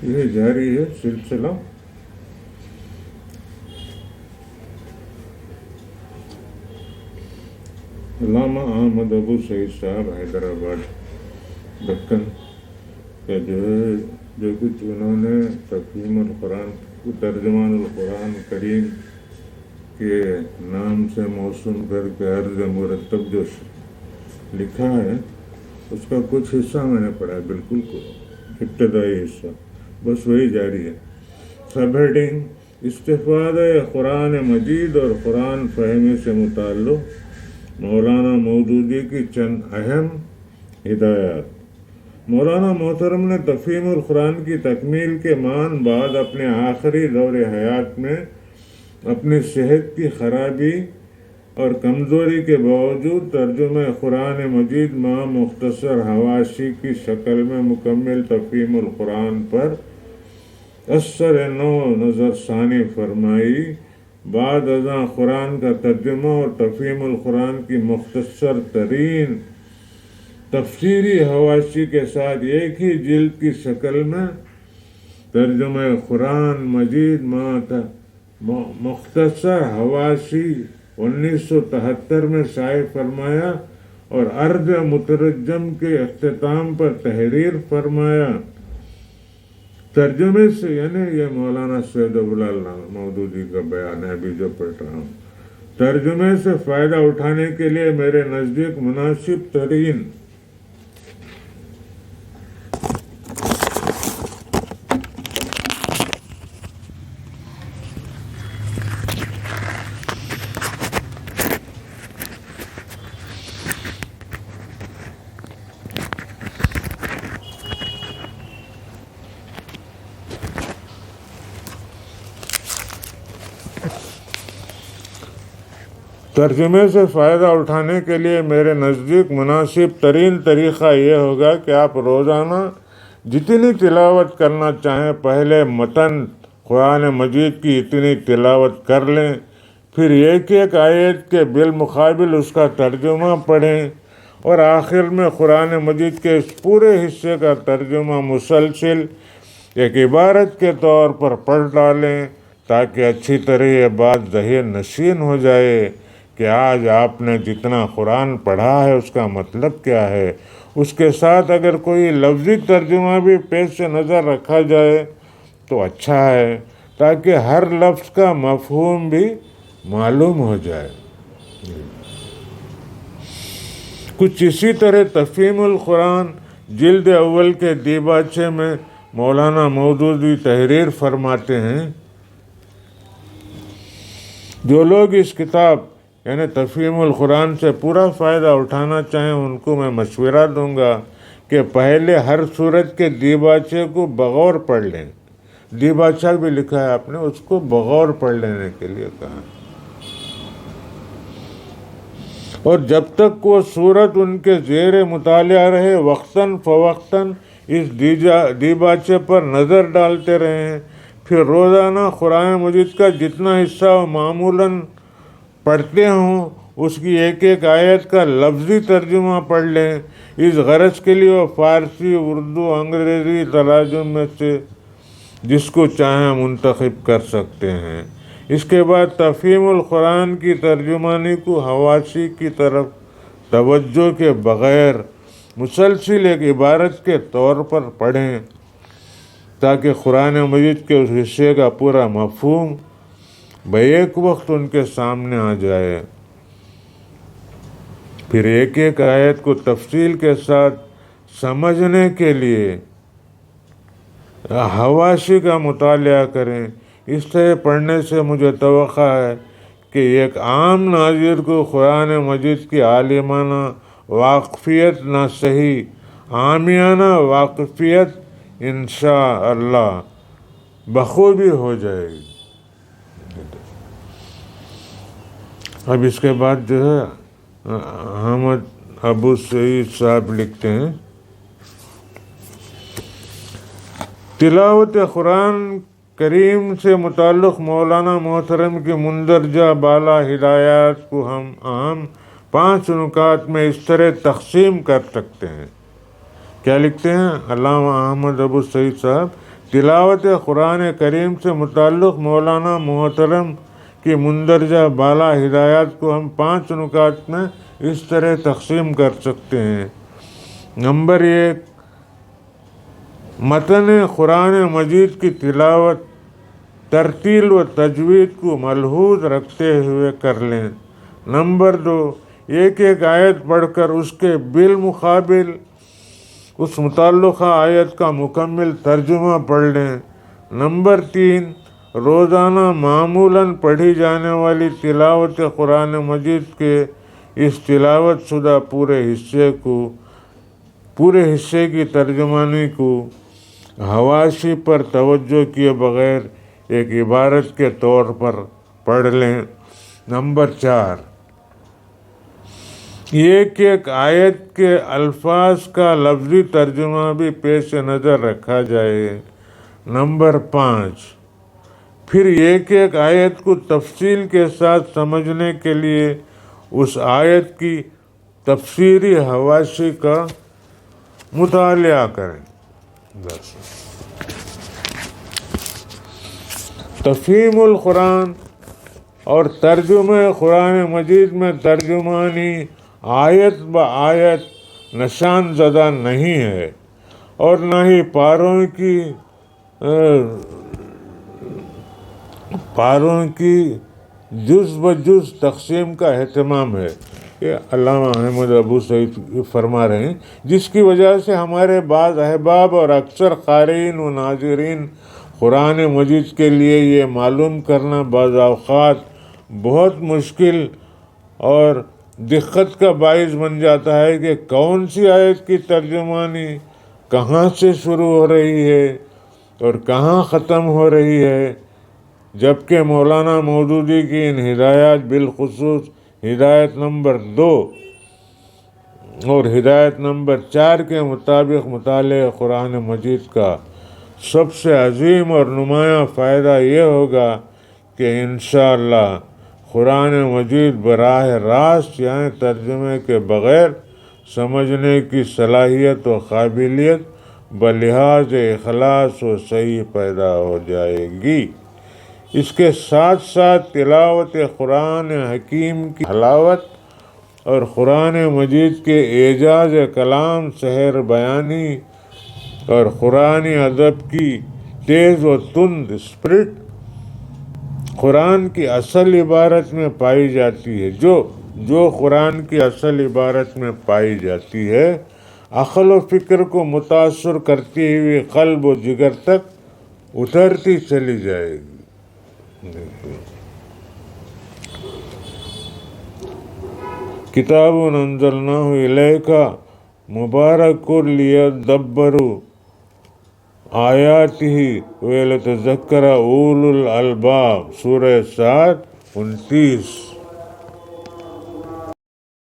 یہ جاری ہے سلسلہ. علامہ احمد ابو سعید صاحب حیدرآباد دکن کہ جو کچھ انہوں نے تفہیم القرآن ترجمان القرآن کریم کے نام سے موسوم کر کے عرض مرتب جو لکھا ہے اس کا کچھ حصہ میں نے پڑھا، بالکل ابتدائی حصہ، بس وہی جاری ہے. سب ہیڈنگ استفادہ قرآن مجید اور قرآن فہمی سے متعلق مولانا مودودی کی چند اہم ہدایات. مولانا محترم نے تفہیم القرآن کی تکمیل کے مان بعد اپنے آخری دور حیات میں اپنی صحت کی خرابی اور کمزوری کے باوجود ترجمہ قرآن مجید مع مختصر حواشی کی شکل میں مکمل تفہیم القرآن پر اثر نو نظر ثانی فرمائی. بعد ازاں قرآن کا ترجمہ اور تفہیم القرآن کی مختصر ترین تفسیری حواشی کے ساتھ ایک ہی جلد کی شکل میں ترجمہ قرآن مجید مختصر حواشی 1973 میں شائع فرمایا اور عرض مترجم کے اختتام پر تحریر فرمایا. ترجمے سے یعنی یہ مولانا سید ابوالعلا مودودی کا بیان ہے ابھی جو پڑھ رہا ہوں. ترجمے سے فائدہ اٹھانے کے لیے میرے نزدیک مناسب ترین ترجمے سے فائدہ اٹھانے کے لیے میرے نزدیک مناسب ترین طریقہ یہ ہوگا کہ آپ روزانہ جتنی تلاوت کرنا چاہیں پہلے متن قرآن مجید کی اتنی تلاوت کر لیں، پھر ایک ایک آیت کے بالمقابل اس کا ترجمہ پڑھیں اور آخر میں قرآن مجید کے اس پورے حصے کا ترجمہ مسلسل ایک عبارت کے طور پر پڑھ ڈالیں تاکہ اچھی طرح یہ بات ذہن نشین ہو جائے کہ آج آپ نے جتنا قرآن پڑھا ہے اس کا مطلب کیا ہے. اس کے ساتھ اگر کوئی لفظی ترجمہ بھی پیش نظر رکھا جائے تو اچھا ہے تاکہ ہر لفظ کا مفہوم بھی معلوم ہو جائے. کچھ اسی طرح تفہیم القرآن جلد اول کے دیباچے میں مولانا مودودی تحریر فرماتے ہیں. جو لوگ اس کتاب یعنی تفہیم القرآن سے پورا فائدہ اٹھانا چاہیں ان کو میں مشورہ دوں گا کہ پہلے ہر سورت کے دیباچے کو بغور پڑھ لیں. دیباچہ بھی لکھا ہے آپ نے، اس کو بغور پڑھ لینے کے لیے کہا. اور جب تک وہ سورت ان کے زیر مطالعہ رہے وقتاً فوقتاً اس دیباچے پر نظر ڈالتے رہیں. پھر روزانہ قرآن مجید کا جتنا حصہ وہ معمولاً پڑھتے ہوں اس کی ایک ایک آیت کا لفظی ترجمہ پڑھ لیں. اس غرض کے لیے وہ فارسی، اردو، انگریزی تراجم میں سے جس کو چاہیں منتخب کر سکتے ہیں. اس کے بعد تفہیم القرآن کی ترجمانی کو حواشی کی طرف توجہ کے بغیر مسلسل ایک عبارت کے طور پر پڑھیں تاکہ قرآن مجید کے اس حصے کا پورا مفہوم بیک وقت ان کے سامنے آ جائے. پھر ایک ایک آیت کو تفصیل کے ساتھ سمجھنے کے لیے حواشی کا مطالعہ کریں. اس طرح پڑھنے سے مجھے توقع ہے کہ ایک عام ناظر کو قرآن مجید کی عالمانہ واقفیت نہ صحیح عامیانہ واقفیت انشاءاللہ بخوبی ہو جائے گی. اب اس کے بعد جو ہے احمد ابو سعید صاحب لکھتے ہیں تلاوت قرآن کریم سے متعلق مولانا محترم کی مندرجہ بالا ہدایات کو ہم اہم 5 نکات میں اس طرح تقسیم کر سکتے ہیں. کیا لکھتے ہیں علامہ احمد ابو سعید صاحب؟ تلاوت قرآن کریم سے متعلق مولانا محترم کی مندرجہ بالا ہدایات کو ہم 5 نکات میں اس طرح تقسیم کر سکتے ہیں۔ نمبر 1، متن قرآن مجید کی تلاوت ترتیل و تجوید کو ملحوظ رکھتے ہوئے کر لیں۔ نمبر 2، ایک آیت پڑھ کر اس کے بالمقابل اس متعلقہ آیت کا مکمل ترجمہ پڑھ لیں۔ نمبر 3، روزانہ معمولاً پڑھی جانے والی تلاوت قرآن مجید کے اس تلاوت شدہ پورے حصے کی ترجمانی کو حواشی پر توجہ کیے بغیر ایک عبارت کے طور پر پڑھ لیں۔ نمبر 4، ایک آیت کے الفاظ کا لفظی ترجمہ بھی پیش نظر رکھا جائے۔ نمبر 5، پھر ایک آیت کو تفصیل کے ساتھ سمجھنے کے لیے اس آیت کی تفسیری حواشی کا مطالعہ کریں۔ تفہیم القرآن اور ترجمہ قرآن مجید میں ترجمانی آیت بآیت نشان زدہ نہیں ہے اور نہ ہی پاروں کی جز بجز تقسیم کا اہتمام ہے۔ یہ علامہ احمد ابو سعید فرما رہے ہیں، جس کی وجہ سے ہمارے بعض احباب اور اکثر قارئین و ناظرین قرآن مجید کے لیے یہ معلوم کرنا بعض اوقات بہت مشکل اور دقت کا باعث بن جاتا ہے کہ کون سی آیت کی ترجمانی کہاں سے شروع ہو رہی ہے اور کہاں ختم ہو رہی ہے، جبکہ مولانا مودودی کی ان ہدایات، بالخصوص ہدایت نمبر 2 اور ہدایت نمبر 4 کے مطابق مطالعہ قرآن مجید کا سب سے عظیم اور نمایاں فائدہ یہ ہوگا کہ انشاءاللہ قرآن مجید براہ راست یعنی ترجمے کے بغیر سمجھنے کی صلاحیت و قابلیت بلحاظ اخلاص و صحیح پیدا ہو جائے گی۔ اس کے ساتھ ساتھ تلاوت قرآن حکیم کی حلاوت اور قرآن مجید کے اعجاز کلام، سحر بیانی اور قرآنی ادب کی تیز و تند اسپرٹ قرآن کی اصل عبارت میں پائی جاتی ہے، جو قرآن کی اصل عبارت میں پائی جاتی ہے، عقل و فکر کو متاثر کرتی ہوئی قلب و جگر تک اترتی چلی جائے گی۔ کتاب انزلناہ الیک مبارک لیدبروا آیاتہ ولیتذکر اولو الالباب، سورہ 7 29۔